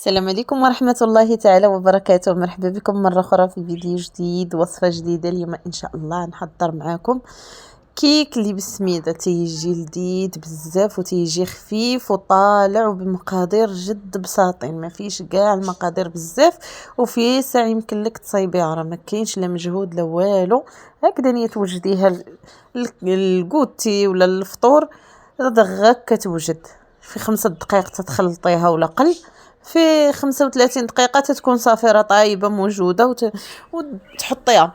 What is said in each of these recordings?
السلام عليكم ورحمة الله تعالى وبركاته. مرحبا بكم مرة أخرى في فيديو جديد، وصفة جديدة. اليوم إن شاء الله نحضر معاكم كيك اللي بالسميدة. تيجي لذيذ بزاف وتيجي خفيف وطالع وبمقادير جد بساطين، ما فيش كاع المقادير بزاف وفيه ساعة يمكن لك تصايبيها، راه ما كاينش لا مجهود لا والو. هكذا نية توجديها الكوتي ولا الفطور دغا كتوجد في 5 دقائق تتخلطيها ولا قل. في 35 دقيقة تتكون صافرة طايبة موجودة وتحطيها.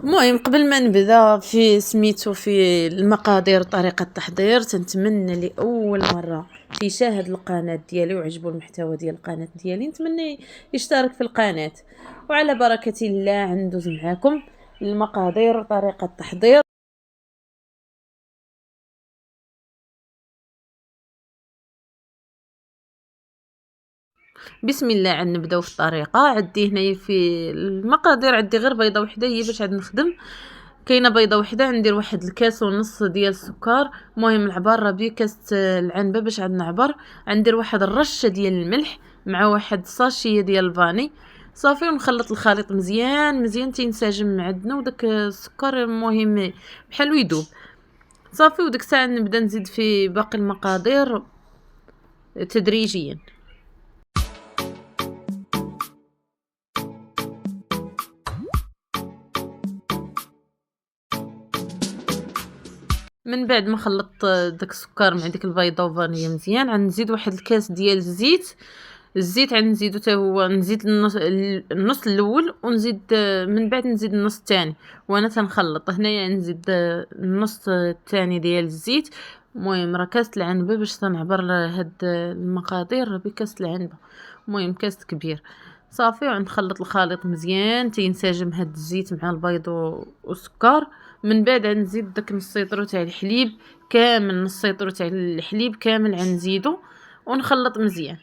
المهم قبل ما نبدا في سميتو في المقادير طريقة التحضير، تنتمنى لأول مرة يشاهد القناة ديالي وعجبو المحتوى ديال القناة ديالي نتمنى يشترك في القناة. وعلى بركة الله ندوز معاكم المقادير وطريقة التحضير. بسم الله. نبداو في الطريقه. عندي هنايا في المقادير عندي غير بيضه وحده هي باش عاد نخدم. كاينه بيضه وحده، ندير واحد الكاس ونص ديال السكر. المهم العبار راه كاس العنبه باش عاد نعبر. ندير واحد الرشه ديال الملح مع واحد الساشيه ديال الفاني صافي، ونخلط الخليط مزيان مزيان تينسجم عندنا وداك السكر المهم بحال يذوب صافي. وديك الساعه نبدا نزيد في باقي المقادير تدريجيا. من بعد ما خلطت داك السكر مع ديك البيضه وفانيليا مزيان، غنزيد واحد الكاس ديال الزيت غنزيدو حتى هو. نزيد النص الاول ونزيد من بعد نزيد النص الثاني وانا تنخلط. هنايا نزيد النص الثاني ديال الزيت. المهم راه كاس العنبه باش تنعبر هاد المقادير بكاس العنبه، المهم كاس كبير صافي. ونخلط الخليط مزيان تينسجم هاد الزيت مع البيض والسكر. من بعد غنزيد داك نص لتر تاع الحليب كامل، نص لتر تاع الحليب كامل غنزيدو ونخلط مزيان.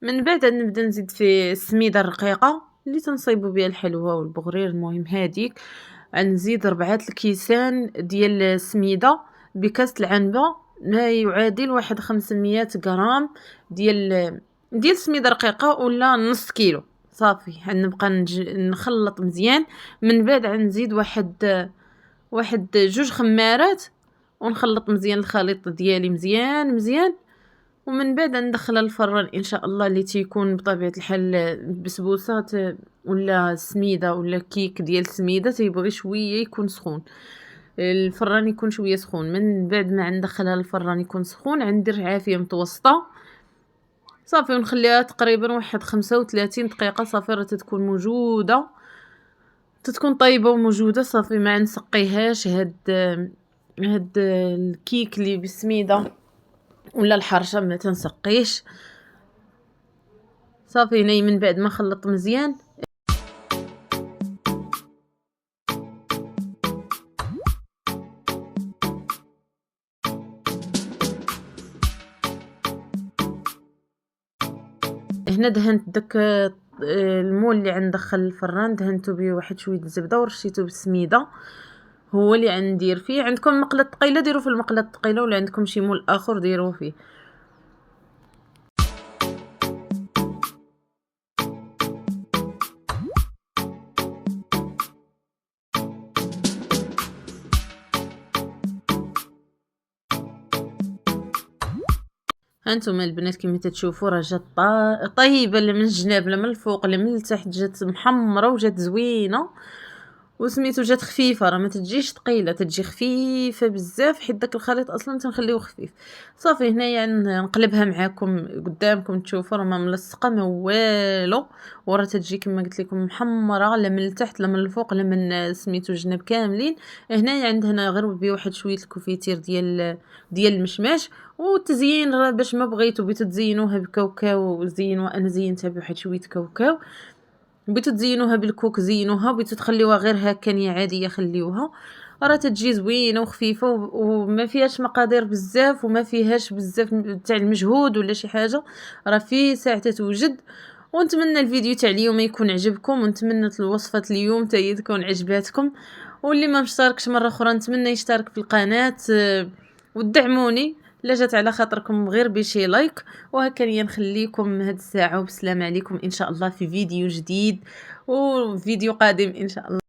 من بعد نبدا نزيد في السميده الرقيقه اللي تنصيبوا بها الحلوى والبغرير. المهم هذيك غنزيد 4 الكيسان ديال السميده بكاس العنبه، ما يعادل واحد 500 غرام ديال السميده رقيقه ولا نص كيلو صافي. غنبقى نخلط مزيان. من بعد غنزيد واحد 2 خمارات ونخلط مزيان الخليط ديالي مزيان مزيان. ومن بعد ندخلها الفران ان شاء الله، اللي تيكون بطبيعه الحال بسبوسات ولا سميده ولا كيك ديال السميده تيبغي شويه يكون سخون، الفران يكون شويه سخون. من بعد ما ندخلها الفران يكون سخون غندير عافيه متوسطه صافي ونخليها تقريبا واحد 35 دقيقه صافي. راه تتكون موجوده تتكون طيبه وموجوده صافي. ما نسقيهاش هاد الكيك اللي بالسميده ولا الحرشه ما تنسقيش صافي. هنا من بعد ما خلط مزيان هنا دهنت داك المول اللي غندخل الفران دهنته به واحد شويه الزبده ورشيته بالسميده هو اللي غندير فيه. عندكم مقله ثقيله ديروا في المقله الثقيله، ولا عندكم شي مول اخر ديروه فيه. هانتوما البنات كما تتشوفوا راه جات طيبه، لا من الجناب لا من الفوق لا من التحت، جات محمره وجات زوينه. وسميتو جات خفيفة، راه ما تتجيش ثقيلة، تتجي خفيفة بزاف حيت داك الخليط أصلًا تنخليوه خفيف. صافي هنايا نقلبها معاكم قدامكم تشوفوا راه ما ملصقة ما والو، وراه تتجي كما قلت لكم محمرة لا من التحت لا من الفوق لا من سميتو الجناب كاملين. هنايا عندنا غير بواحد شوية الكوفيتير ديال المشماش. والتزيين راه باش ما بغيتو تزينوها بكاوكاو زينوها، أنا زينتها بواحد شوية كاوكاو. بغيتو تزينوها بالكوك زينوها، بغيتو تخليوها غير هكا عادية خليوها، راه تتجي زوينة وخفيفة وما فيهاش مقادير بزاف وما فيهاش بزاف تاع المجهود ولا شي حاجة، راه في ساعة تتوجد. ونتمنى الفيديو تاع اليوم يكون عجبكم، ونتمنى الوصفة اليوم تا هي تكون عجباتكم. واللي ما مشتركش مرة أخرى نتمنى يشترك في القناة، ودعموني إلا جات على خاطركم غير بشي لايك. وهكا نخليكم هاد الساعة وبسلام عليكم إن شاء الله في فيديو جديد وفيديو قادم إن شاء الله.